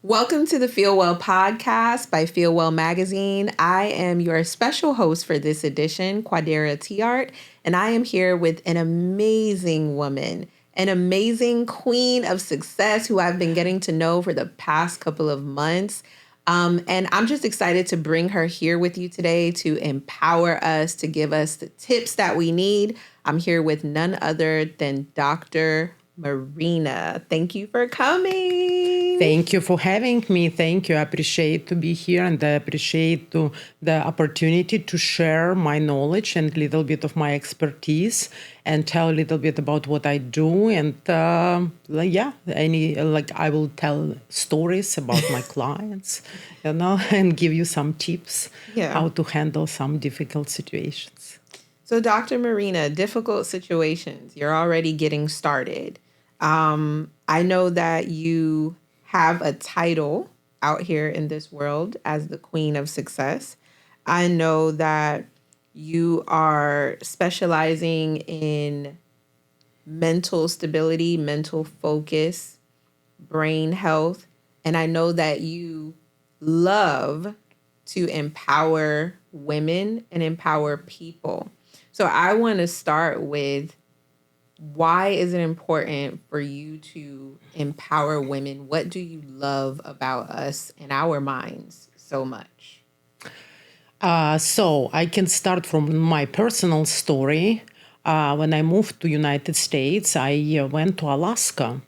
Welcome to the FeelWell Podcast by FeelWell Magazine. I am your special host for this edition, Quadeera Teart, and I am here with an amazing woman, an amazing queen of success who I've been getting to know for the past couple of months. And I'm just excited to bring her here with you today to empower us, to give us the tips that we need. I'm here with none other than Dr. Maryna. Thank you for coming. Thank you for having me. Thank you. I appreciate to be here and I appreciate the opportunity to share my knowledge and a little bit of my expertise and tell a little bit about what I do. And I will tell stories about my clients, and give you some tips how to handle some difficult situations. So Dr. Maryna, difficult situations, you're already getting started. I know that you have a title out here in this world as the Queen of Success. I know that you are specializing in mental stability, mental focus, brain health, and I know that you love to empower women and empower people. So I want to start with, why is it important for you to empower women? What do you love about us and our minds so much? So I can start from my personal story. When I moved to United States, I went to Alaska.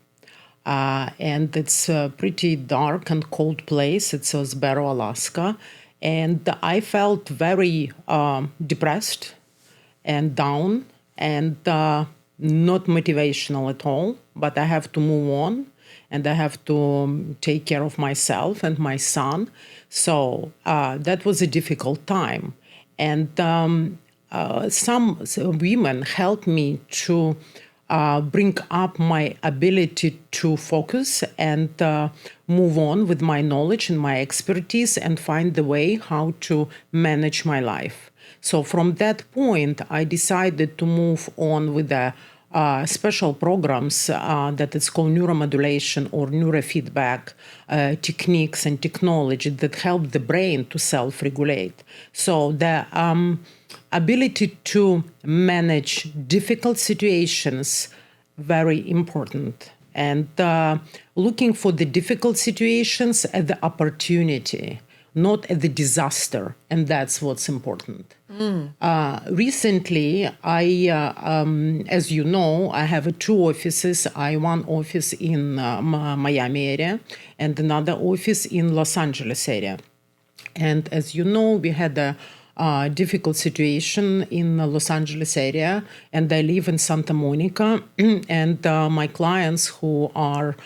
And it's a pretty dark and cold place. It's Osbero, Alaska. And I felt very depressed and down and not motivational at all, but I have to move on and I have to take care of myself and my son. So that was a difficult time. And some women helped me to bring up my ability to focus and move on with my knowledge and my expertise and find the way how to manage my life. So from that point, I decided to move on with the special programs that is called neuromodulation or neurofeedback techniques and technology that help the brain to self-regulate. So the ability to manage difficult situations, very important. And looking for the difficult situations as the opportunity, not as the disaster. And that's what's important. Recently, as you know, I have two offices. One office in Miami area and another office in Los Angeles area. And as you know, we had a difficult situation in the Los Angeles area, and I live in Santa Monica. And my clients who are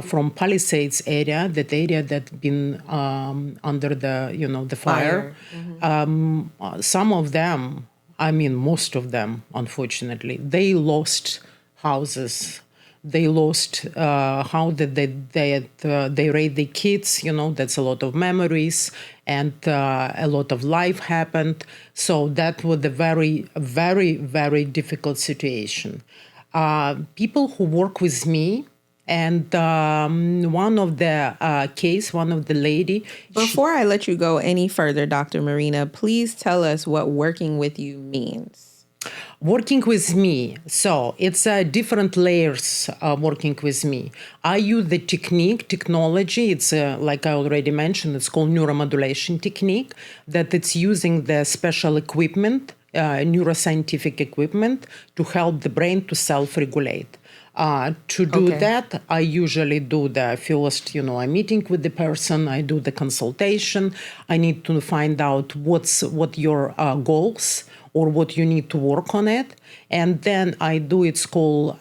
from Palisades area, that area that's been under the fire. Some of them, most of them, unfortunately, they lost houses. They lost how did they raise their kids. That's a lot of memories and a lot of life happened. So that was a very, very, very difficult situation. People who work with me, and one of the lady. Before I let you go any further, Dr. Maryna, please tell us what working with you means. Working with me, so it's different layers working with me. I use the technology. It's like I already mentioned, it's called neuromodulation technique, that it's using the special equipment, neuroscientific equipment to help the brain to self-regulate. To do that, I usually do the first, I'm meeting with the person, I do the consultation. I need to find out what your goals or what you need to work on it. And then I do, it's called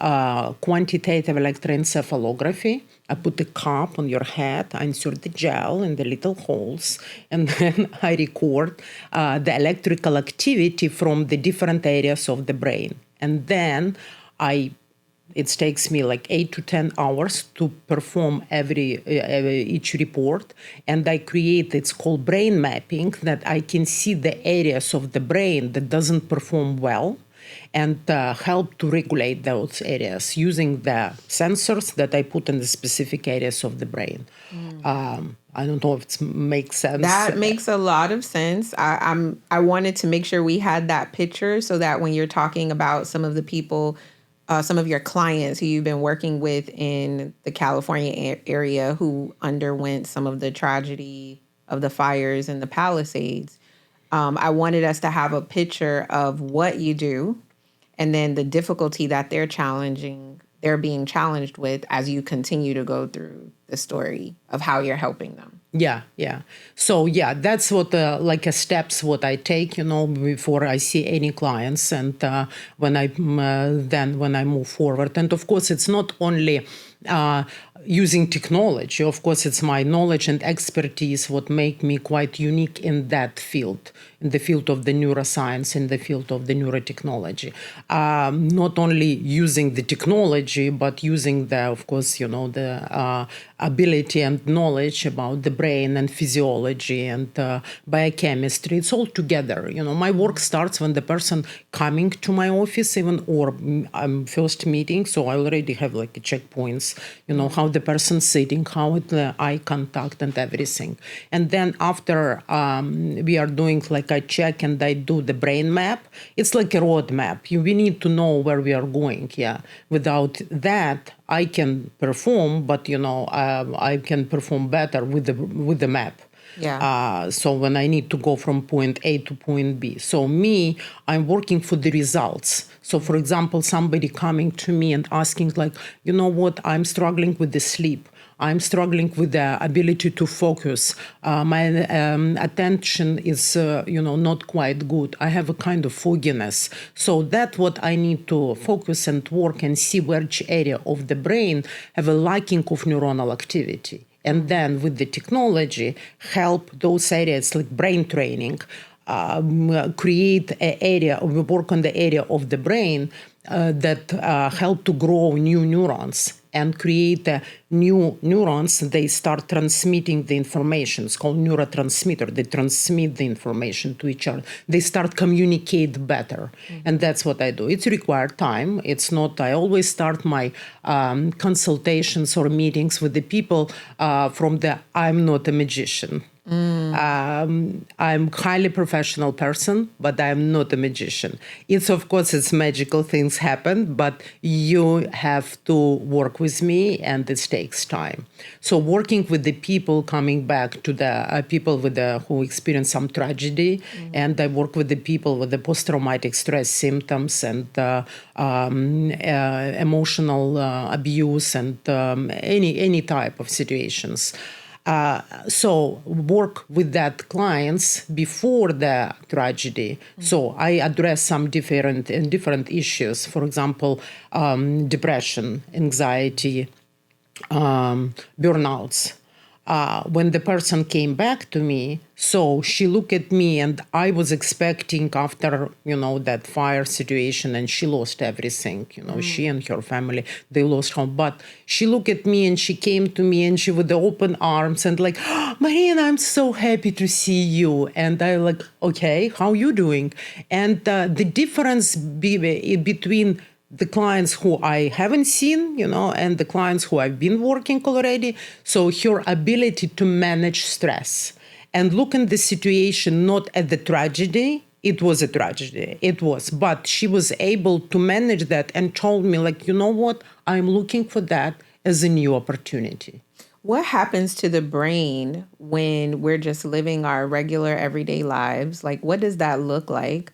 quantitative electroencephalography. I put the cup on your head, I insert the gel in the little holes, and then I record the electrical activity from the different areas of the brain. And then it takes me like 8 to 10 hours to perform each report. And I create, it's called brain mapping, that I can see the areas of the brain that doesn't perform well. and help to regulate those areas using the sensors that I put in the specific areas of the brain. I don't know if it makes sense. That makes a lot of sense. I wanted to make sure we had that picture so that when you're talking about some of the people, some of your clients who you've been working with in the California area who underwent some of the tragedy of the fires in the Palisades, I wanted us to have a picture of what you do and then the difficulty that they're being challenged with as you continue to go through the story of how you're helping them. Yeah. So that's what like a steps what I take, before I see any clients, and when I move forward. And of course, it's not only using technology. Of course, it's my knowledge and expertise what make me quite unique in that field, in the field of the neuroscience, in the field of the neurotechnology. Not only using the technology, but using the ability and knowledge about the brain and physiology and biochemistry. It's all together. My work starts when the person coming to my office, even or first meeting. So I already have like checkpoints. How the person sitting, how the eye contact and everything. And then after we are doing like I check and I do the brain map. It's like a road map. We need to know where we are going. Yeah. Without that, I can perform, but I can perform better with the map. Yeah. So when I need to go from point A to point B. So I'm working for the results. So for example, somebody coming to me and asking like, I'm struggling with the sleep. I'm struggling with the ability to focus. My attention is, not quite good. I have a kind of fogginess. So that's what I need to focus and work and see which area of the brain have a lacking of neuronal activity. And then with the technology, help those areas like brain training, create an area, work on the area of the brain that help to grow new neurons and create new neurons. They start transmitting the information. It's called neurotransmitter. They transmit the information to each other. They start communicate better. Mm-hmm. And that's what I do. It's required time. It's not, I always start my consultations or meetings with the people from the I'm not a magician. I'm highly professional person, but I'm not a magician. Of course, it's magical things happen, but you have to work with me, and it takes time. So working with the people coming back to the people who experience some tragedy, and I work with the people with the post-traumatic stress symptoms and emotional abuse and any type of situations. So work with that clients before the tragedy. Mm-hmm. So I address some different issues. For example, depression, anxiety, burnouts. When the person came back to me, so she looked at me, and I was expecting after, that fire situation, and she lost everything, she and her family, they lost home. But she looked at me and she came to me and she with the open arms and like, oh, Maryna, I'm so happy to see you. And I like, okay, how you doing? And the difference between the clients who I haven't seen, and the clients who I've been working already. So her ability to manage stress and look at the situation, not at the tragedy. It was a tragedy. It was. But she was able to manage that and told me, like, you know what? I'm looking for that as a new opportunity. What happens to the brain when we're just living our regular everyday lives? Like, what does that look like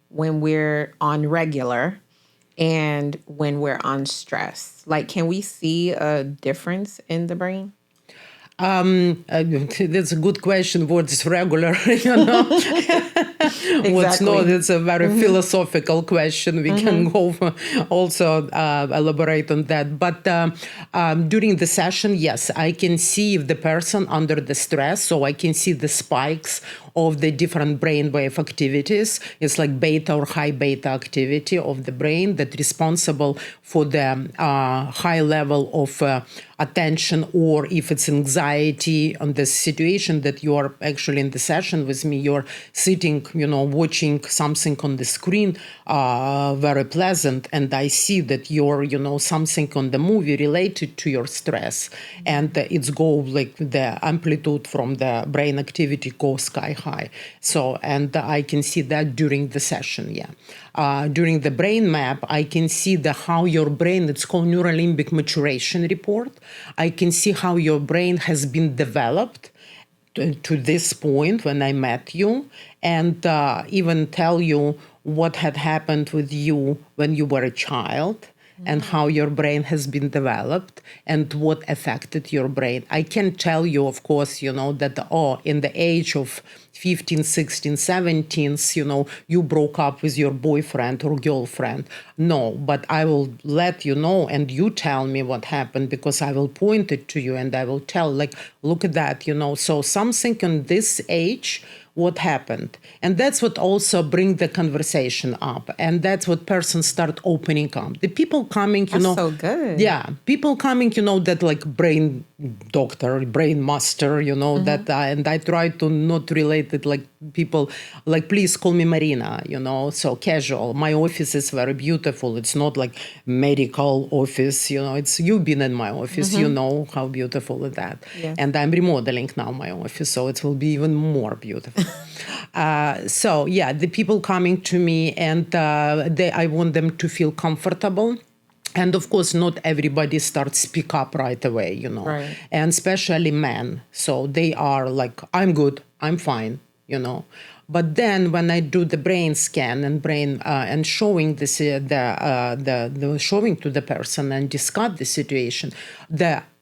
when we're on regular and when we're on stress? Like, can we see a difference in the brain? That's a good question. What is regular? Exactly. What's not? It's a very philosophical question. We can go also elaborate on that. But during the session, yes, I can see if the person under the stress, so I can see the spikes of the different brainwave activities. It's like beta or high beta activity of the brain that's responsible for the high level of attention, or if it's anxiety on the situation that you are actually in the session with me, you're sitting, watching something on the screen, very pleasant, and I see that you're, something on the movie related to your stress, and it's go like the amplitude from the brain activity goes sky high. So, and I can see that during the session, during the brain map, I can see how your brain, it's called neurolimbic maturation report. I can see how your brain has been developed to this point when I met you, and even tell you what had happened with you when you were a child, and how your brain has been developed and what affected your brain. I can tell you, of course, that, in the age of 15, 16, 17, you broke up with your boyfriend or girlfriend. No, but I will let you know, and you tell me what happened, because I will point it to you and I will tell, like, look at that, So something in this age, what happened. And that's what also bring the conversation up. And that's what persons start opening up. The people coming, That's so good. Yeah, people coming, that like brain doctor, brain master, that, and I try to not relate it like people, like, please call me Maryna, so casual. My office is very beautiful. It's not like medical office, it's, you've been in my office, you know how beautiful is that. Yes. And I'm remodeling now my office, so it will be even more beautiful. The people coming to me, and I want them to feel comfortable. And of course, not everybody starts speak up right away, Right. And especially men. So they are like, I'm good, I'm fine, But then when I do the brain scan and brain and showing this, the showing to the person and discuss the situation,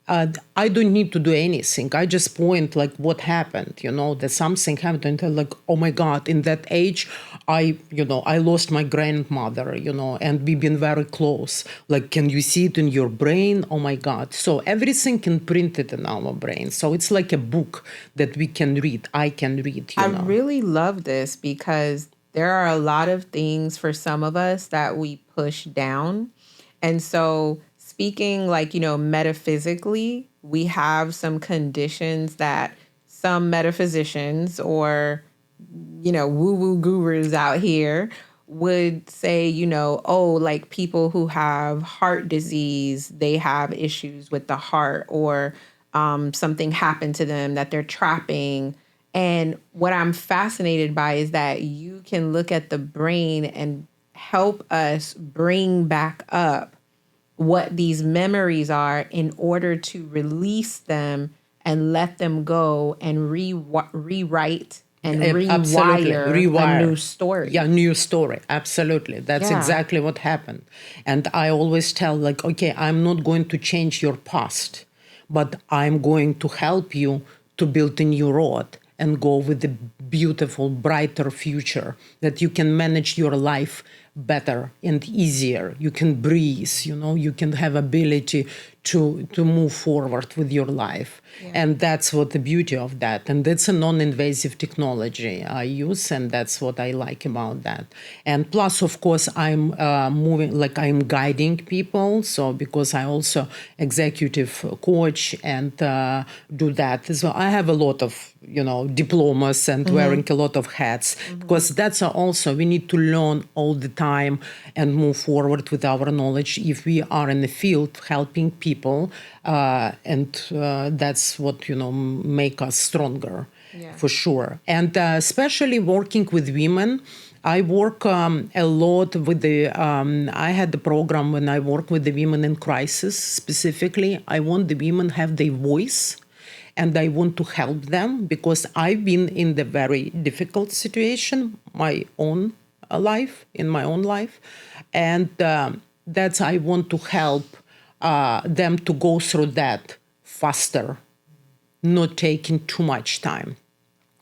I don't need to do anything. I just point like what happened, that something happened. And like, oh my God, in that age, I lost my grandmother, and we've been very close. Like, can you see it in your brain? Oh my God. So everything can print it in our brain. So it's like a book that we can read. I can read, I really love this, because there are a lot of things for some of us that we push down. And so speaking like, metaphysically, we have some conditions that some metaphysicians or, woo-woo gurus out here would say, like people who have heart disease, they have issues with the heart, or something happened to them that they're trapping. And what I'm fascinated by is that you can look at the brain and help us bring back up what these memories are in order to release them and let them go and rewrite and rewire a new story. Yeah, new story. Absolutely. That's exactly what happened. And I always tell, like, okay, I'm not going to change your past, but I'm going to help you to build a new road and go with the beautiful, brighter future that you can manage your life better and easier. You can breathe, you can have ability to move forward with your life. Yeah. And that's what the beauty of that. And that's a non-invasive technology I use, and that's what I like about that. And plus, of course, I'm I'm guiding people. So because I also executive coach and do that. So I have a lot of, diplomas and wearing a lot of hats, because that's also, we need to learn all the time and move forward with our knowledge if we are in the field helping people. And that's what, make us stronger, for sure. And especially working with women, I work a lot with I had the program when I work with the women in crisis specifically. I want the women have their voice, and I want to help them, because I've been in the very difficult situation, in my own life. And that's, I want to help them to go through that faster, not taking too much time.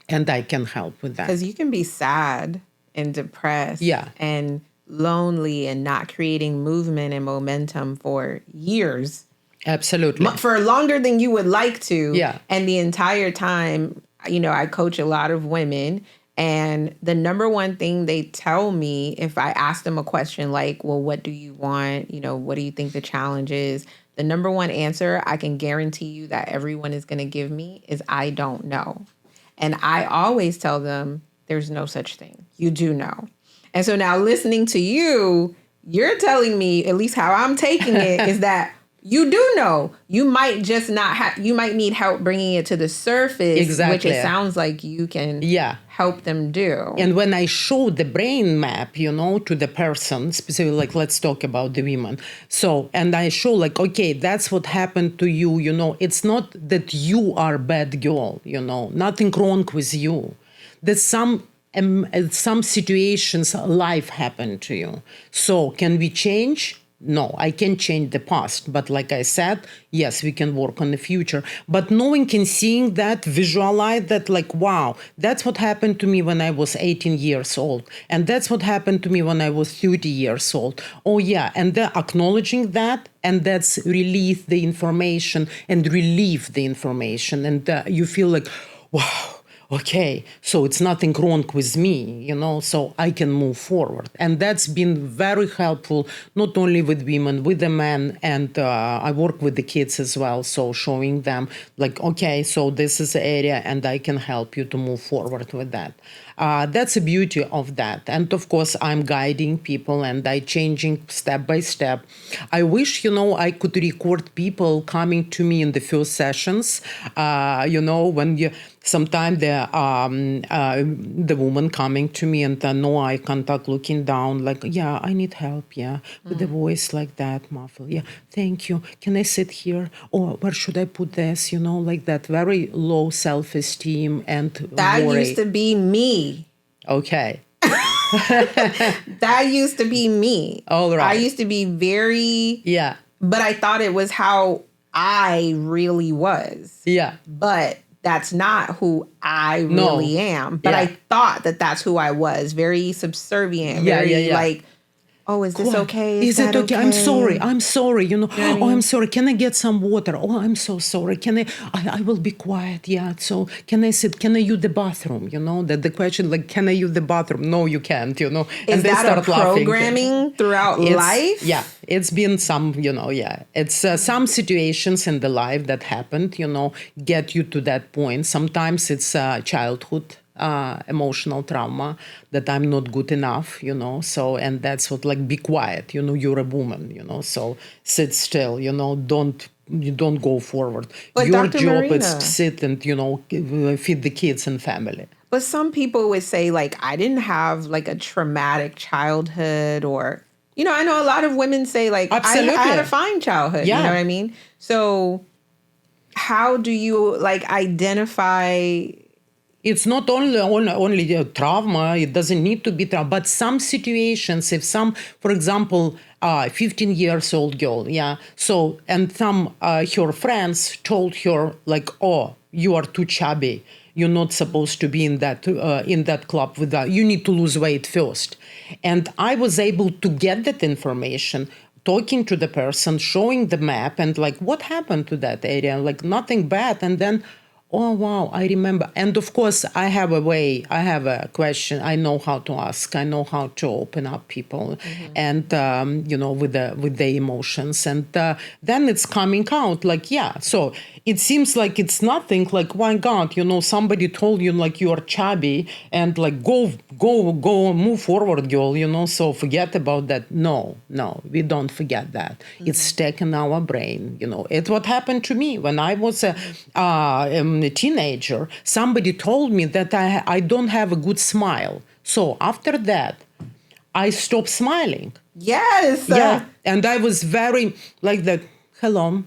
And I can help with that. Because you can be sad and depressed and lonely and not creating movement and momentum for years. Absolutely. For longer than you would like to. Yeah. And the entire time, I coach a lot of women, and the number one thing they tell me if I ask them a question like, well, what do you want? What do you think the challenge is? the number one answer I can guarantee you that everyone is going to give me is I don't know. And I always tell them there's no such thing. You do know. And so now listening to you, you're telling me, at least how I'm taking it, is that you do know. You might just not have, you might need help bringing it to the surface, Exactly. which it sounds like you can help them do. And when I show the brain map, to the person, specifically, like, let's talk about the women. So, and I show like, okay, that's what happened to you, it's not that you are a bad girl, nothing wrong with you. There's some situations, life happened to you. So can we change? No, I can't change the past. But like I said, yes, we can work on the future. But knowing and seeing that, visualize that, like, wow, that's what happened to me when I was 18 years old. And that's what happened to me when I was 30 years old. Oh, yeah. And then acknowledging that, and that's release the information and relieve the information. And you feel like, wow. Okay, so it's nothing wrong with me, so I can move forward. And that's been very helpful, not only with women, with the men, and I work with the kids as well. So showing them like, okay, so this is the area and I can help you to move forward with that. That's the beauty of that. And of course, I'm guiding people and I changing step by step. I wish, I could record people coming to me in the first sessions, when you... Sometimes the woman coming to me and no eye contact, looking down, like, yeah, I need help, with the voice like that, muffled, thank you. Can I sit here? Or where should I put this? Like that very low self-esteem and that worry. used to be me. Okay. That used to be me. All right. I used to be very... Yeah. But I thought it was how I really was. Yeah. But... that's not who I really am. But I thought that that's who I was. Very subservient. Very like, oh, is this okay? Is it okay? I'm sorry. I'm sorry. You know what I mean? Oh, I'm sorry. Can I get some water? Oh, I'm so sorry. Can I will be quiet. Yeah. So can I sit? Can I use the bathroom? That the question, like, can I use the bathroom? No, you can't, And is they that start a programming laughing. throughout life? Yeah. It's been some, It's some situations in the life that happened, get you to that point. Sometimes it's childhood emotional trauma that I'm not good enough, so, and that's what, like, be quiet, you're a woman, so sit still, don't go forward. But Your Dr. job is Maryna, to sit and, feed the kids and family. But some people would say, like, I didn't have, like, a traumatic childhood or... I know a lot of women say, like, I had a fine childhood. Yeah. You know what I mean? So how do you, like, identify... It's not only trauma. It doesn't need to be trauma. But some situations, if for example, 15 years old girl, so, and some, her friends told her, like, oh, you are too chubby. You're not supposed to be in that club with that. You need to lose weight first. And I was able to get that information, talking to the person, showing the map, and like, what happened to that area? Like, nothing bad. And then, oh, wow, I remember. And of course, I have a question. I know how to ask. I know how to open up people and, with the emotions. And then it's coming out like, so it seems like it's nothing, like, my God, somebody told you, like, you are chubby and, like, go, move forward, girl, so forget about that. No, we don't forget that. It's stuck in our brain, It's what happened to me when I was a teenager. Somebody told me that I don't have a good smile. So after that, I stopped smiling. Yes. Yeah. And I was very like that, hello,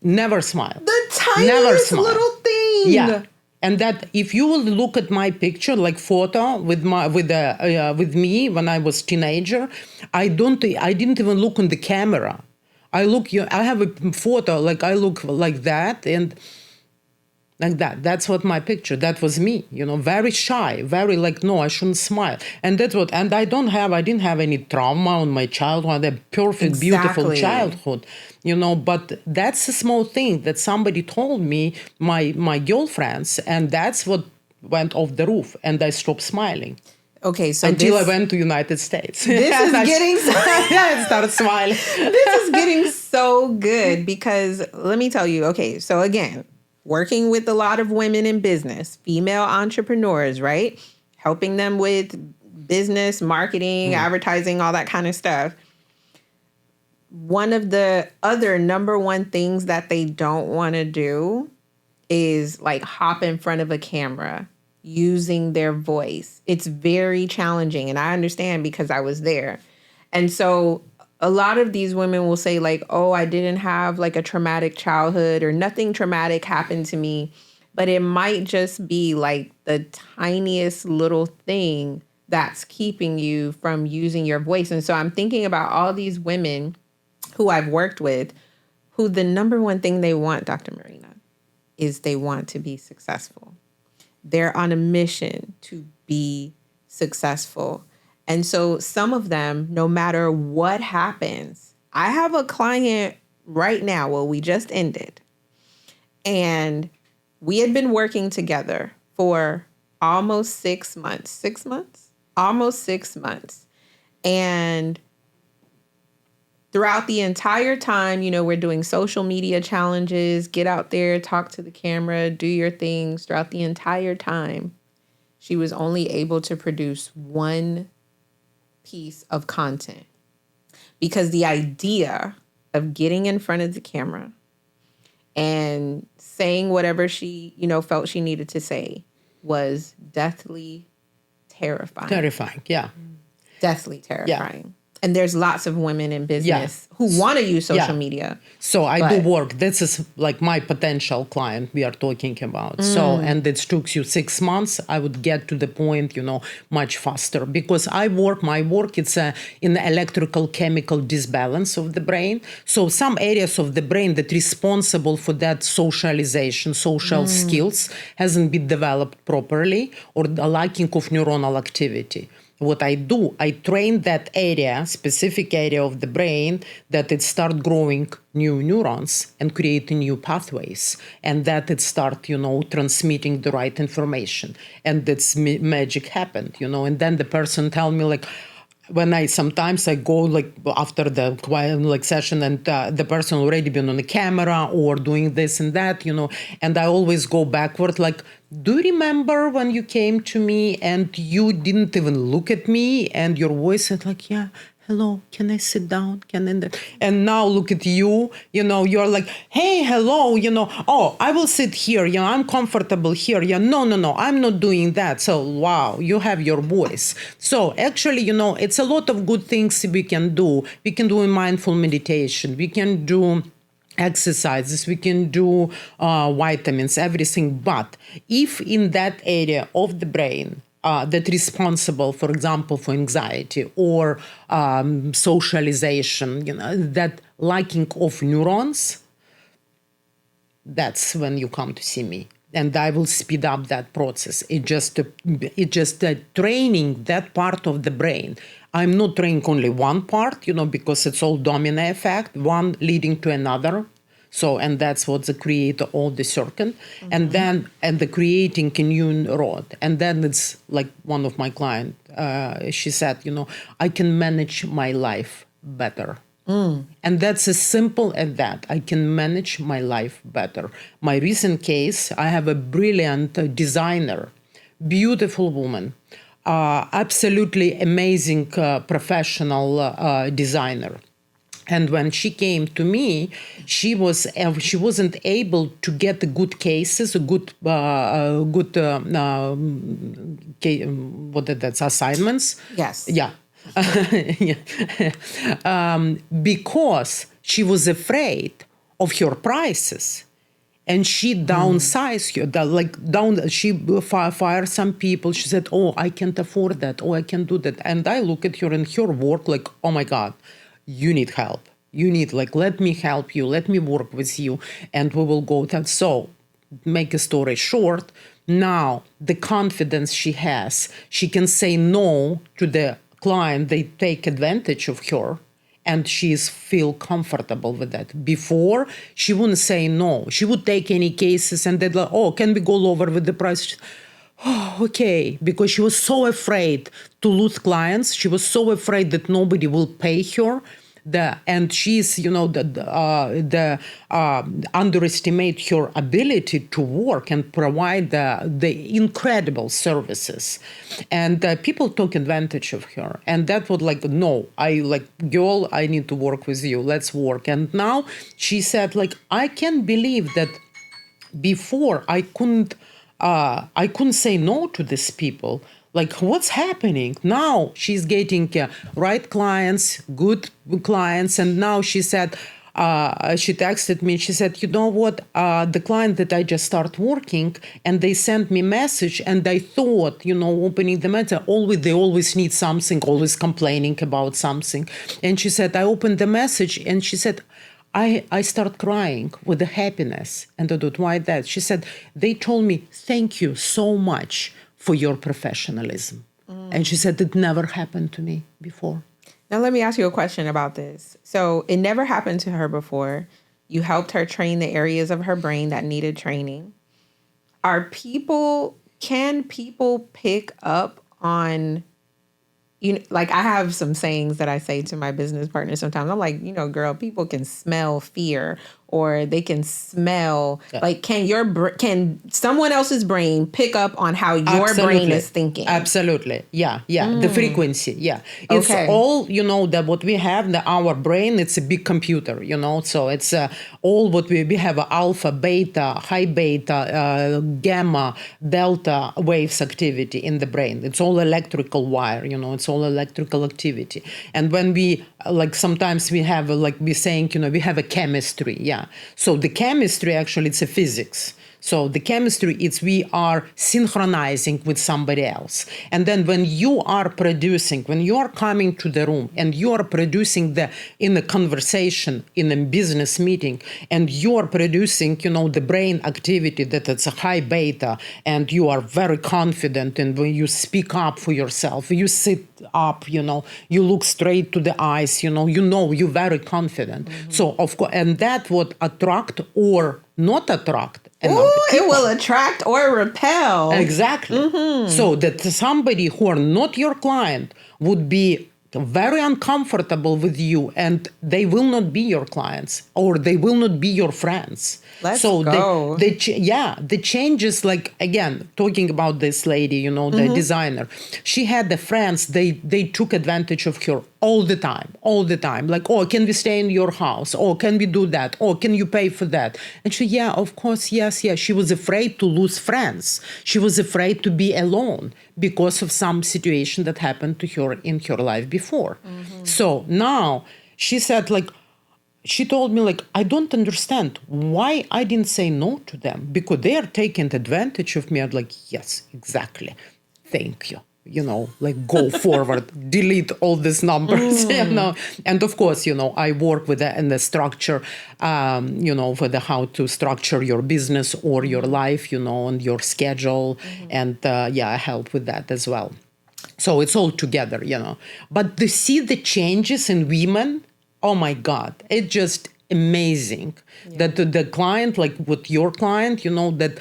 never smile. The tiniest little thing. Yeah. And that if you will look at my picture, like photo with me when I was teenager, I didn't even look on the camera. I have a photo, like I look like that and like that. That's what my picture, that was me, very shy, very like, no, I shouldn't smile. And that's what, and I didn't have any trauma on my childhood, a perfect, beautiful childhood, but that's a small thing that somebody told me, my girlfriends, and that's what went off the roof, and I stopped smiling. Okay, so until I went to United States. This is getting I started smiling. This is getting so good because let me tell you, okay, so again, working with a lot of women in business, female entrepreneurs, right? Helping them with business, marketing, advertising, all that kind of stuff. One of the other number one things that they don't want to do is like hop in front of a camera using their voice. It's very challenging. And I understand because I was there. And so a lot of these women will say like, oh, I didn't have like a traumatic childhood or nothing traumatic happened to me. But it might just be like the tiniest little thing that's keeping you from using your voice. And so I'm thinking about all these women who I've worked with, who the number one thing they want, Dr. Maryna, is they want to be successful. They're on a mission to be successful. And so some of them, no matter what happens, I have a client right now, well, we just ended, and we had been working together for almost 6 months, almost 6 months. And throughout the entire time, you know, we're doing social media challenges, get out there, talk to the camera, do your things. Throughout the entire time, she was only able to produce one piece of content because the idea of getting in front of the camera and saying whatever she, you know, felt she needed to say was deathly terrifying. Terrifying, yeah. Deathly terrifying. Yeah. And there's lots of women in business who want to use social media. So I do work. This is like my potential client we are talking about. So, and it took you 6 months. I would get to the point, you know, much faster because my work, it's in the electrical chemical disbalance of the brain. So some areas of the brain that responsible for that socialization, social skills hasn't been developed properly or the lacking of neuronal activity. What I do, I train that area, specific area of the brain, that it start growing new neurons and creating new pathways, and that it start, you know, transmitting the right information. And that's magic happened, you know. And then the person tell me like, when sometimes I go like after the like session and the person already been on the camera or doing this and that, you know, and I always go backward like, do you remember when you came to me and you didn't even look at me and your voice is like, yeah, hello, can I sit down? And now look at you, you know, you're like, hey, hello, you know, oh, I will sit here, you know, I'm comfortable here. Yeah, no, I'm not doing that. So, wow, you have your voice. So actually, you know, it's a lot of good things we can do. We can do a mindful meditation. We can do exercises, we can do vitamins, everything. But if in that area of the brain that responsible, for example, for anxiety or socialization, you know, that lacking of neurons, that's when you come to see me. And I will speed up that process. It just training that part of the brain. I'm not training only one part, you know, because it's all domino effect, one leading to another. So, and that's what the create all the circuit. And then, and the creating a new road. And then it's like one of my clients, she said, you know, I can manage my life better. And that's as simple as that. I can manage my life better. My recent case, I have a brilliant designer, beautiful woman, absolutely amazing professional designer. And when she came to me, she wasn't able to get the good cases, assignments. Yes. Yeah. Because she was afraid of her prices. And she downsized her, she fired some people. She said, oh, I can't afford that. Oh, I can't do that. And I look at her and her work like, oh my God, you need help. You need let me help you. Let me work with you. And we will go that. So make a story short. Now the confidence she has, she can say no to the client. They take advantage of her. And she feel comfortable with that. Before, she wouldn't say no. She would take any cases and they'd like, oh, can we go lower with the price? okay, because she was so afraid to lose clients. She was so afraid that nobody will pay her. And she's, underestimate her ability to work and provide the incredible services. And people took advantage of her. And that was like, no, girl, I need to work with you. Let's work. And now she said, like, I can't believe that before I couldn't say no to these people. Like, what's happening? Now she's getting right clients, good clients. And now she said, she texted me, she said, you know what, the client that I just started working and they sent me message and I thought, opening the matter, they always need something, always complaining about something. And she said, I opened the message and she said, I start crying with the happiness. And I thought, why that? She said, they told me, thank you so much for your professionalism. And she said, it never happened to me before. Now, let me ask you a question about this. So it never happened to her before. You helped her train the areas of her brain that needed training. Can people pick up on, like I have some sayings that I say to my business partners sometimes. I'm like, girl, people can smell fear or they can smell, like, can someone else's brain pick up on how your brain is thinking? Absolutely. Yeah. The frequency. Yeah. It's all, that what we have, our brain, it's a big computer, so it's all what we have alpha, beta, high beta, gamma, delta waves activity in the brain. It's all electrical wire, it's all electrical activity. And when we, sometimes we have, we're saying, we have a chemistry. Yeah. So the chemistry, actually, it's a physics. So the chemistry, we are synchronizing with somebody else. And then when you are coming to the room and you are producing in a conversation, in a business meeting, and you are producing, the brain activity that it's a high beta, and you are very confident, and when you speak up for yourself, you sit up, you look straight to the eyes, you're very confident. Mm-hmm. So, of course, and that would attract or not attract. It will attract or repel. Exactly. Mm-hmm. So that somebody who are not your client would be very uncomfortable with you, and they will not be your clients or they will not be your friends. Let's go. The changes, like, again, talking about this lady, the designer, she had the friends, they took advantage of her all the time. Like, oh, can we stay in your house? Oh, can we do that? Oh, can you pay for that? And she, yeah, of course, yes. She was afraid to lose friends. She was afraid to be alone because of some situation that happened to her in her life before. Mm-hmm. So now she said, like, she told me, like, I don't understand why I didn't say no to them, because they are taking advantage of me. I'm like, yes, exactly. Thank you. Like, go forward, delete all these numbers, And of course, I work with in the structure, for the how to structure your business or your life, and your schedule. Mm-hmm. And I help with that as well. So it's all together, But to see the changes in women, oh my God, it's just amazing that the client, like with your client, that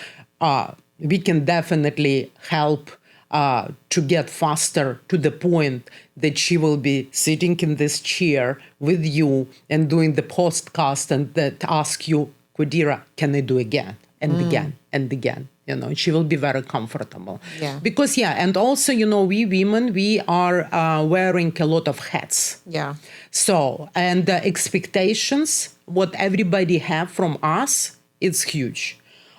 we can definitely help to get faster to the point that she will be sitting in this chair with you and doing the podcast and that ask you, Quadeera, can I do again and again and again? She will be very comfortable. Yeah. Because, and also, we women, we are wearing a lot of hats. Yeah. So, and the expectations, what everybody have from us, it's huge.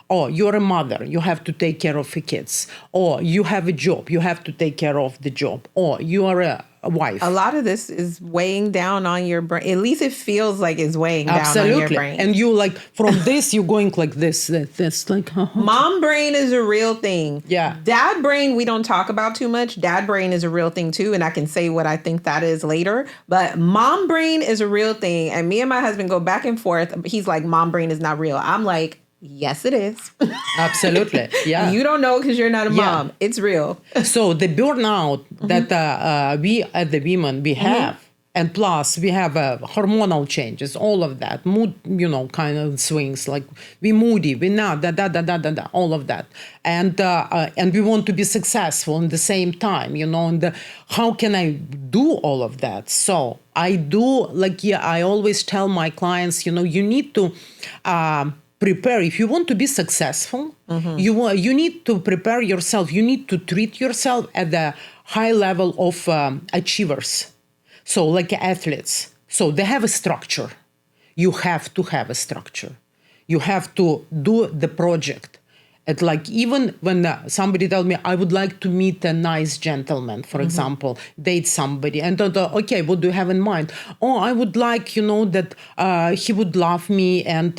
Oh, you're a mother, you have to take care of the kids. Or you have a job, you have to take care of the job. Or you are a wife. A lot of this is weighing down on your brain. At least it feels like it's weighing down on your brain. And you, like, from this, you're going like this. That's like... Mom brain is a real thing. Yeah. Dad brain, we don't talk about too much. Dad brain is a real thing too. And I can say what I think that is later. But mom brain is a real thing. And me and my husband go back and forth. He's like, mom brain is not real. I'm like, yes, it is. Absolutely. Yeah. You don't know because you're not a mom. Yeah. It's real. So the burnout that we, as the women, we have, And plus, we have hormonal changes, all of that, mood, kind of swings. Like we moody, we not all of that, and we want to be successful at the same time, And how can I do all of that? So I do I always tell my clients, you need to prepare. If you want to be successful, you need to prepare yourself. You need to treat yourself at the high level of achievers. So like athletes, so they have a structure. You have to have a structure. You have to do the project. Even when somebody tells me, I would like to meet a nice gentleman, for example, date somebody, and okay, what do you have in mind? Oh, I would like, that he would love me and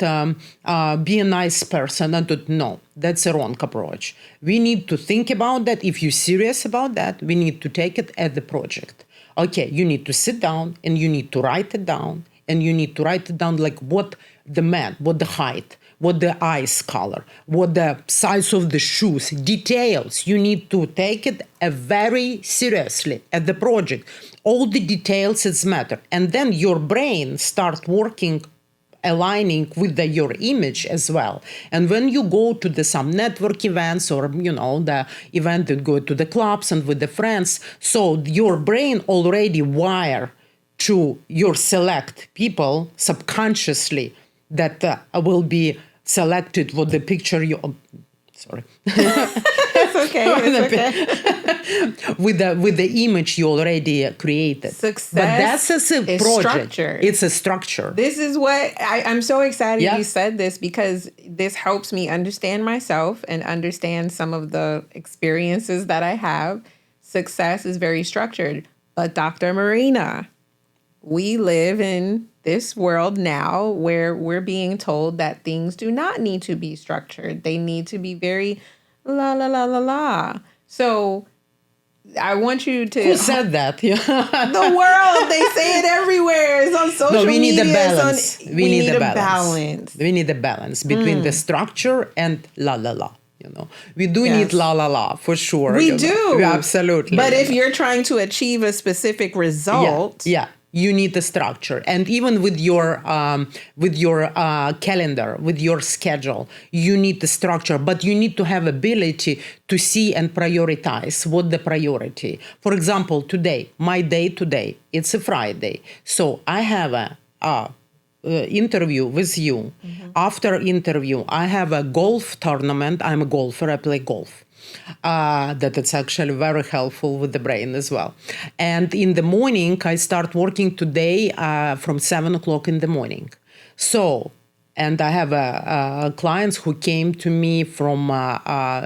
be a nice person. No, that's a wrong approach. We need to think about that. If you're serious about that, we need to take it as the project. Okay, you need to sit down and you need to write it down. And you need to write it down like what the man, what the height, what the eyes color, what the size of the shoes, details. You need to take it very seriously at the project. All the details is matter. And then your brain starts working, aligning with your image as well. And when you go to some network events or, the event that go to the clubs and with the friends, so your brain already wire to your select people subconsciously that will be selected with the picture sorry. It's okay. It's okay. with the image you already created. Success, but that's a project. Structure. It's a structure. This is what I'm so excited Yeah. you said this, because this helps me understand myself and understand some of the experiences that I have. Success is very structured. But Dr. Maryna, we live in this world now where we're being told that things do not need to be structured. They need to be very la la la la la. So I want you to... Who said that? The world. They say it everywhere. It's on social media. No, we need a balance. We need a balance. We need a balance between the structure and la la la. We do Yes. need la la la for sure. We do. Absolutely. But if you're trying to achieve a specific result... Yeah. You need a structure, and even with your calendar, with your schedule, you need the structure. But you need to have ability to see and prioritize what the priority. For example, today, my day today, it's a Friday, so I have a interview with you. After interview, I have a golf tournament. I'm a golfer. I play golf. That it's actually very helpful with the brain as well. And in the morning, I start working today from 7 o'clock in the morning. So, and I have clients who came to me from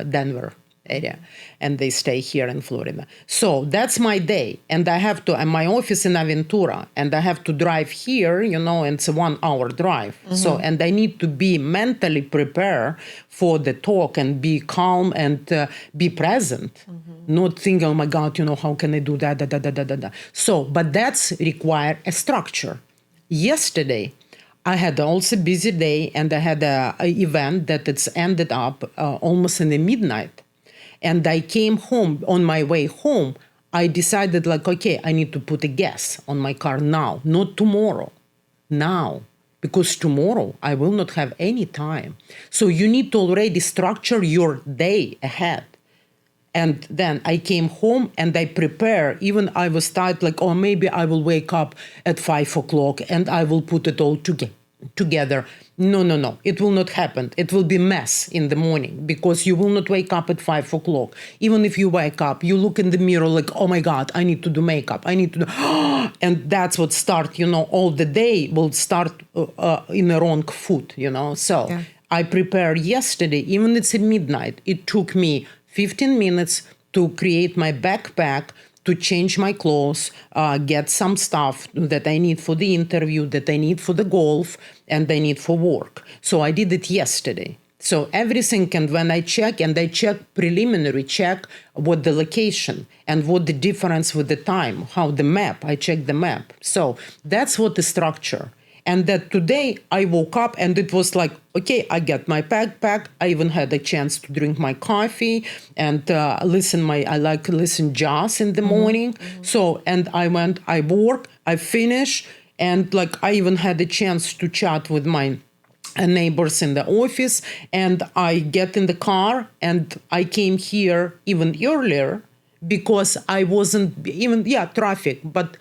Denver area, and they stay here in Florida. So that's my day. And I have to, and my office in Aventura, and I have to drive here, and it's a 1 hour drive. So, and I need to be mentally prepared for the talk and be calm and be present. Not think, oh my God, how can I do that, So, but that's require a structure. Yesterday, I had also a busy day, and I had an event that it's ended up almost in the midnight. And I came home. On my way home, I decided okay, I need to put a gas on my car now, not tomorrow, now. Because tomorrow I will not have any time. So you need to already structure your day ahead. And then I came home and I prepare. Even I was tired, maybe I will wake up at 5 o'clock and I will put it all together. No. It will not happen. It will be mess in the morning because you will not wake up at 5 o'clock. Even if you wake up, you look in the mirror oh my God, I need to do makeup. I need to do... And that's what start, all the day will start in the wrong foot, So yeah. I prepared yesterday, even it's at midnight. It took me 15 minutes to create my backpack, to change my clothes, get some stuff that I need for the interview, that I need for the golf, and I need for work. So I did it yesterday. So everything, and when I check preliminary check what the location and what the difference with the time, how the map, I check the map. So that's what the structure. And that today I woke up and it was like, okay, I get my backpack. I even had a chance to drink my coffee and I like to listen jazz in the morning. So, and I work, I finish, and like I even had a chance to chat with my neighbors in the office, and I get in the car and I came here even earlier because I wasn't even, traffic, but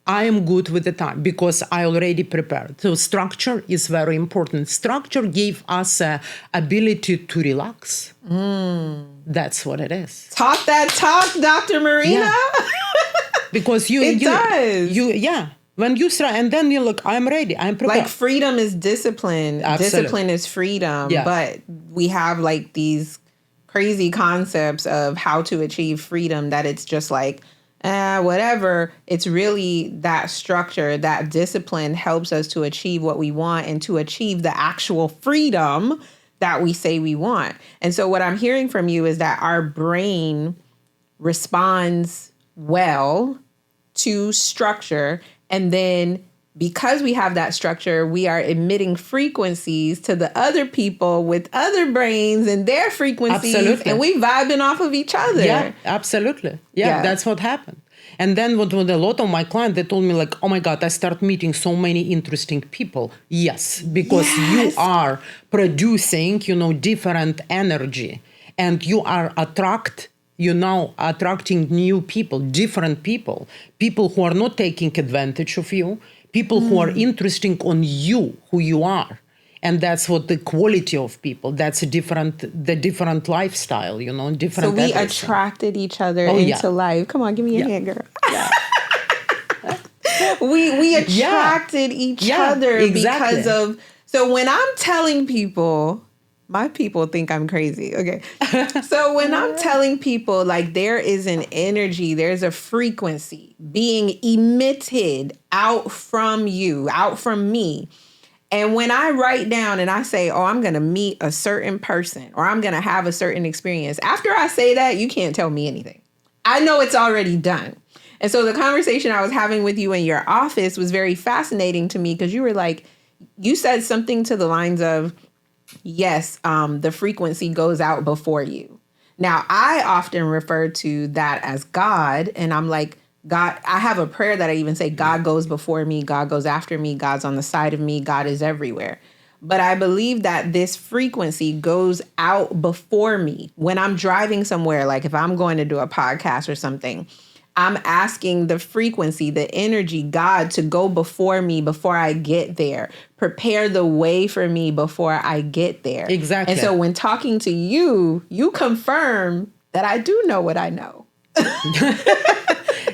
I am good with the time because I already prepared. So structure is very important. Structure gave us a ability to relax. That's what it is. Talk that talk, Dr. Maryna. Yeah. Because when you start, and then you're like, I'm ready, I'm prepared. Like freedom is discipline. Absolutely. Discipline is freedom. Yeah. But we have like these crazy concepts of how to achieve freedom that it's just like, whatever. It's really that structure, that discipline helps us to achieve what we want and to achieve the actual freedom that we say we want. And so what I'm hearing from you is that our brain responds well to structure. And then because we have that structure, we are emitting frequencies to the other people with other brains and their frequencies. Absolutely. And we vibing off of each other. Yeah, absolutely. Yeah, that's what happened. And then with a lot of my clients, they told me like, oh my God, I start meeting so many interesting people. Yes, because you are producing, different energy, and you are attracting new people, different people who are not taking advantage of you, people who are interesting on you, who you are. And that's what the quality of people, that's the different lifestyle, different. So we everything. Attracted each other into life. Come on, give me a hand, girl. Yeah. we attracted each other because of, so when I'm telling people, my people think I'm crazy. Okay. So when I'm telling people like there is an energy, there's a frequency being emitted out from you, out from me. And when I write down and I say, oh, I'm going to meet a certain person or I'm going to have a certain experience, after I say that, you can't tell me anything. I know it's already done. And so the conversation I was having with you in your office was very fascinating to me because you were like, you said something to the lines of, yes, the frequency goes out before you. Now, I often refer to that as God, and I'm like, God, I have a prayer that I even say, God goes before me, God goes after me, God's on the side of me, God is everywhere. But I believe that this frequency goes out before me when I'm driving somewhere, like if I'm going to do a podcast or something. I'm asking the frequency, the energy, God to go before me before I get there. Prepare the way for me before I get there. Exactly. And so when talking to you, you confirm that I do know what I know.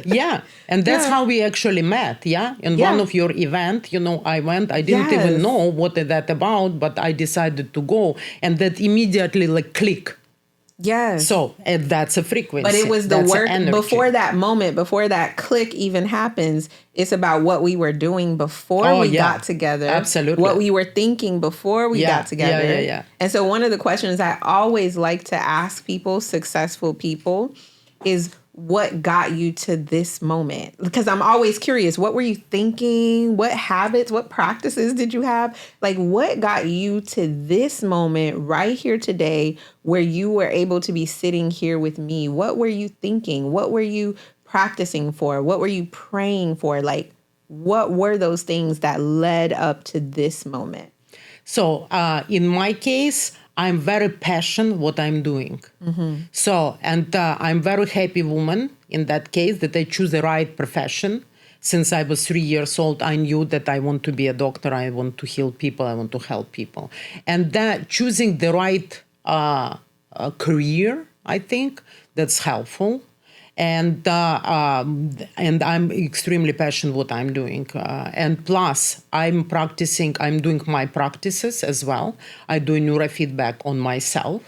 Yeah. And that's how we actually met. Yeah. In one of your event, I went, I didn't even know what is that about, but I decided to go, and that immediately like click. Yes. So that's a frequency. But it was the work before that moment, before that click even happens. It's about what we were doing before we got together. Absolutely. What we were thinking before we got together. Yeah. And so one of the questions I always like to ask people, successful people, is what got you to this moment? Because I'm always curious, what were you thinking? What habits, what practices did you have? Like, what got you to this moment right here today where you were able to be sitting here with me? What were you thinking? What were you practicing for? What were you praying for? Like, what were those things that led up to this moment? So in my case, I'm very passionate what I'm doing. Mm-hmm. So, and I'm very happy woman in that case that I choose the right profession. Since I was 3 years old, I knew that I want to be a doctor. I want to heal people. I want to help people. And that choosing the right career, I think that's helpful. And I'm extremely passionate what I'm doing. And plus, I'm doing my practices as well. I do neurofeedback on myself.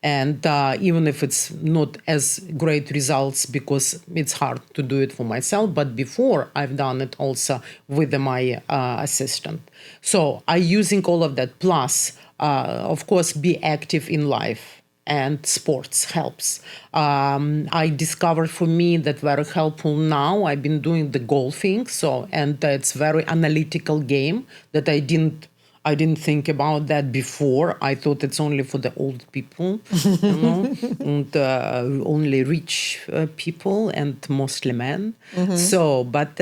And even if it's not as great results because it's hard to do it for myself, but before I've done it also with my assistant. So I using all of that. Plus, of course, be active in life. and sports helps. I discovered for me that very helpful now. I've been doing the golfing, and it's very analytical game that I didn't think about that before. I thought it's only for the old people, and only rich people and mostly men. But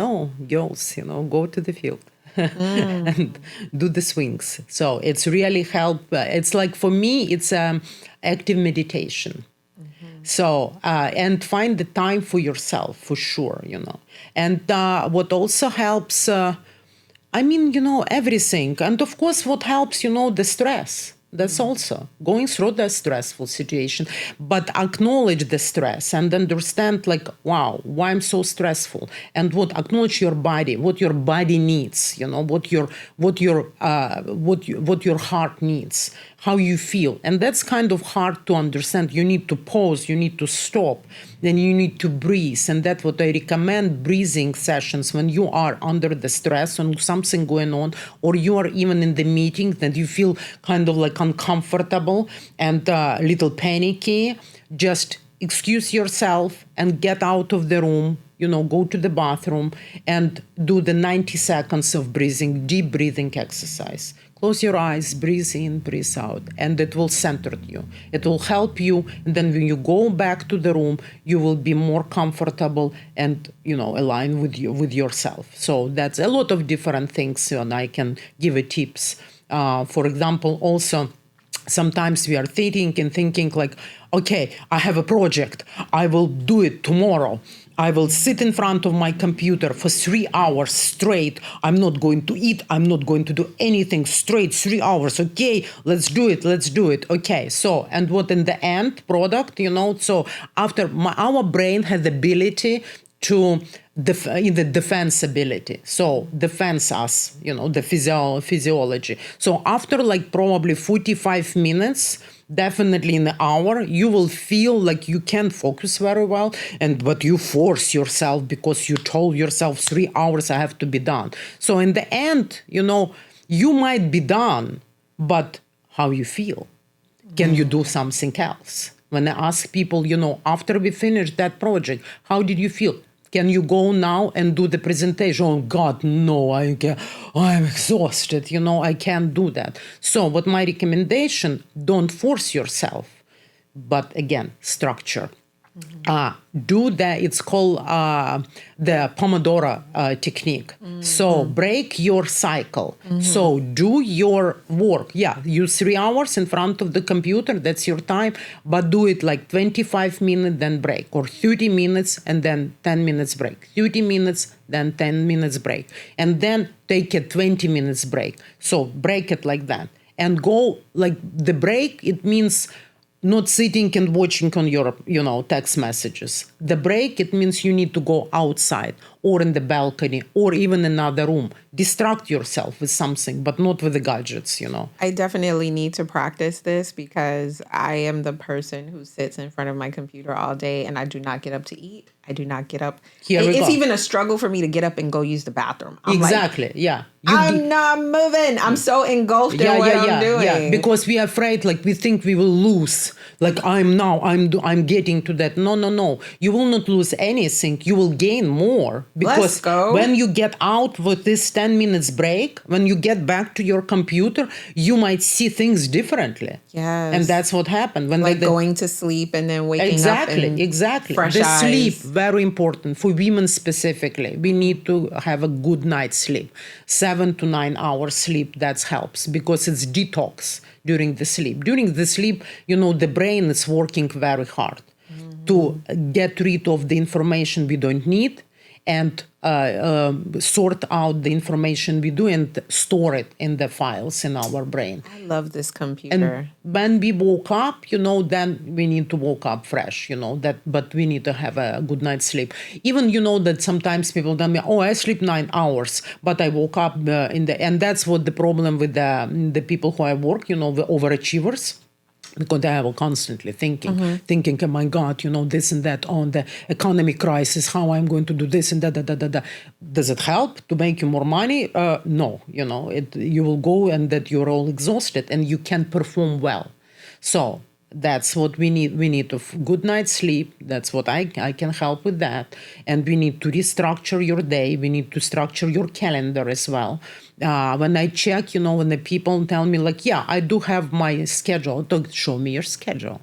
no, girls, go to the field. And do the swings. So it's really help. It's like, for me, it's active meditation. So, and find the time for yourself, for sure, And what also helps, everything. And of course, what helps, the stress. That's also going through the stressful situation, but acknowledge the stress and understand, like, wow, why I'm so stressful, and acknowledge your body, what your body needs, what your heart needs, how you feel, and that's kind of hard to understand. You need to pause, you need to stop, then you need to breathe, and that's what I recommend: breathing sessions when you are under the stress and something going on, or you are even in the meeting that you feel kind of like uncomfortable and a little panicky. Just excuse yourself and get out of the room, go to the bathroom and do the 90 seconds of breathing, deep breathing exercise. Close your eyes, breathe in, breathe out, and it will center you. It will help you, and then when you go back to the room, you will be more comfortable and, align with yourself. So that's a lot of different things, and I can give you tips. For example, also, sometimes we are thinking like, okay, I have a project. I will do it tomorrow. I will sit in front of my computer for 3 hours straight. I'm not going to eat. I'm not going to do anything straight 3 hours. Okay, let's do it. Okay, so, and what in the end product, so after our brain has the ability to in the defense ability. So defense us, the physiology. So after like probably 45 minutes, definitely in an hour, you will feel like you can't focus very well, but you force yourself because you told yourself 3 hours I have to be done. So in the end, you might be done, but how you feel? Can you do something else? When I ask people, after we finish that project, how did you feel? Can you go now and do the presentation? Oh, God, no, I'm exhausted. I can't do that. So what my recommendation, don't force yourself, but again, structure. Do that. It's called the Pomodoro technique. So break your cycle. So do your work. Yeah, use 3 hours in front of the computer. That's your time. But do it like 25 minutes, then break. Or 30 minutes and then 10 minutes break. 30 minutes, then 10 minutes break. And then take a 20 minutes break. So break it like that. And go like the break, it means not sitting and watching on your, text messages. The break, it means you need to go outside or in the balcony or even another room. Distract yourself with something, but not with the gadgets, I definitely need to practice this because I am the person who sits in front of my computer all day and I do not get up to eat. I do not get up. It's even a struggle for me to get up and go use the bathroom. Yeah. I'm not moving. I'm so engulfed in what I'm doing. Yeah, because we are afraid, like we think we will lose. Like I'm getting to that. No. You will not lose anything. You will gain more. Because when you get out with this 10 minutes break, when you get back to your computer, you might see things differently. Yes. And that's what happened. When going to sleep and then waking up and fresh the eyes. Sleep, very important. For women specifically, we need to have a good night's sleep. 7 to 9 hours sleep, that helps because it's detox during the sleep. During the sleep, the brain is working very hard to get rid of the information we don't need and sort out the information we do and store it in the files in our brain. I love this computer. And when we woke up, then we need to wake up fresh, but we need to have a good night's sleep. Even, that sometimes people tell me, I sleep 9 hours, but I woke up and that's what the problem with the people who I work, the overachievers. Because they are constantly thinking, oh my God, this and that on the economic crisis, how I'm going to do this and that. Does it help to make you more money? No, you will go and that you're all exhausted and you can't perform well. So That's what we need. We need a good night's sleep. That's what I can help with that. And we need to restructure your day. We need to structure your calendar as well. When I check, when the people tell me like, yeah, I do have my schedule, don't show me your schedule.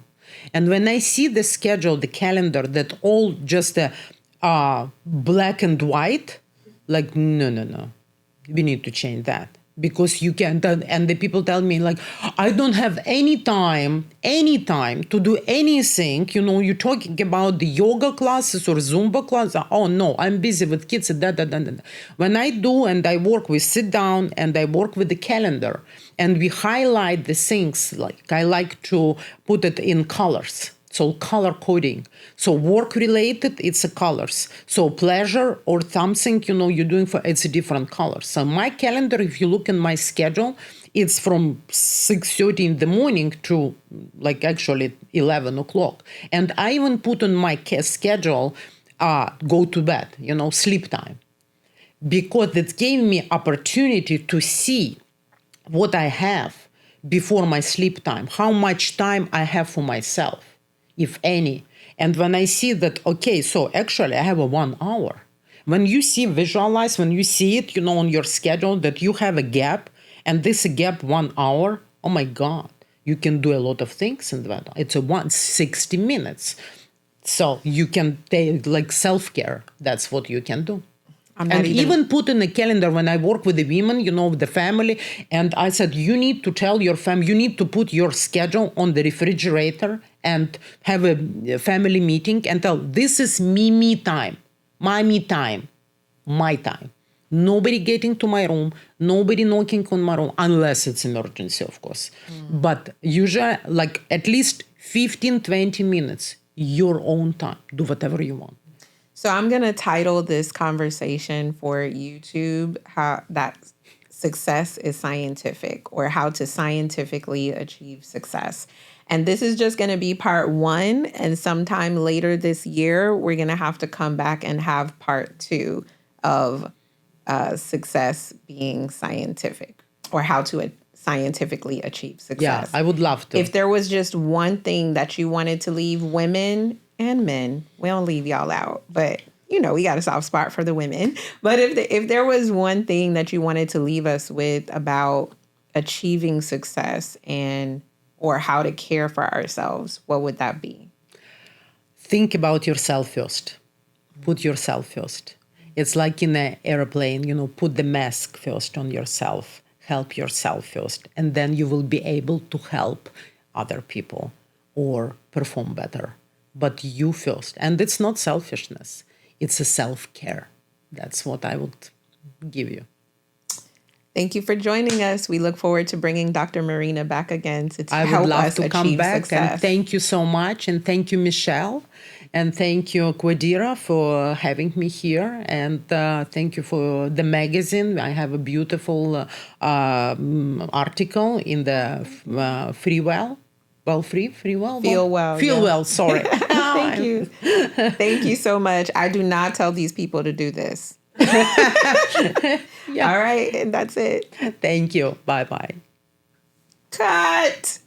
And when I see the schedule, the calendar, that all just black and white, like, no. We need to change that. Because you can't, and the people tell me like, I don't have any time to do anything. You're talking about the yoga classes or Zumba classes. Oh no, I'm busy with kids. When I do and I work, we sit down and I work with the calendar and we highlight the things. Like I like to put it in colors. So color coding. So work related, it's a colors. So pleasure or something, you're doing it's a different color. So my calendar, if you look in my schedule, it's from 6:30 in the morning to like actually 11 o'clock. And I even put on my schedule, go to bed, sleep time. Because it gave me opportunity to see what I have before my sleep time, how much time I have for myself, if any. And when I see that, okay, so actually I have a 1 hour. When you visualize, when you see it, on your schedule that you have a gap, and this gap 1 hour, oh my God, you can do a lot of things in that. It's 60 minutes. So you can take like self-care. That's what you can do. And even put in a calendar when I work with the women, the family, and I said, you need to tell your family, you need to put your schedule on the refrigerator and have a family meeting and tell, this is me time, my me time, my time. Nobody getting to my room, nobody knocking on my room, unless it's emergency, of course. But usually, like at least 15, 20 minutes, your own time. Do whatever you want. So I'm going to title this conversation for YouTube, how that success is scientific, or how to scientifically achieve success. And this is just going to be part 1. And sometime later this year, we're going to have to come back and have part 2 of success being scientific, or how to scientifically achieve success. Yeah, I would love to. If there was just one thing that you wanted to leave women and men, we don't leave y'all out, but we got a soft spot for the women. But if there was one thing that you wanted to leave us with about achieving success or how to care for ourselves, what would that be? Think about yourself first. Put yourself first. It's like in an airplane, put the mask first on yourself. Help yourself first. And then you will be able to help other people or perform better. But you first. And it's not selfishness. It's a self-care. That's what I would give you. Thank you for joining us. We look forward to bringing Dr. Maryna back again to help us achieve success. I would love to come back. And thank you so much. And thank you, Michelle. And thank you, Quadeera, for having me here. And thank you for the magazine. I have a beautiful article in the FeelWell. FeelWell, sorry. Thank you. Thank you so much. I do not tell these people to do this. Yeah. All right. And that's it. Thank you. Bye-bye. Cut.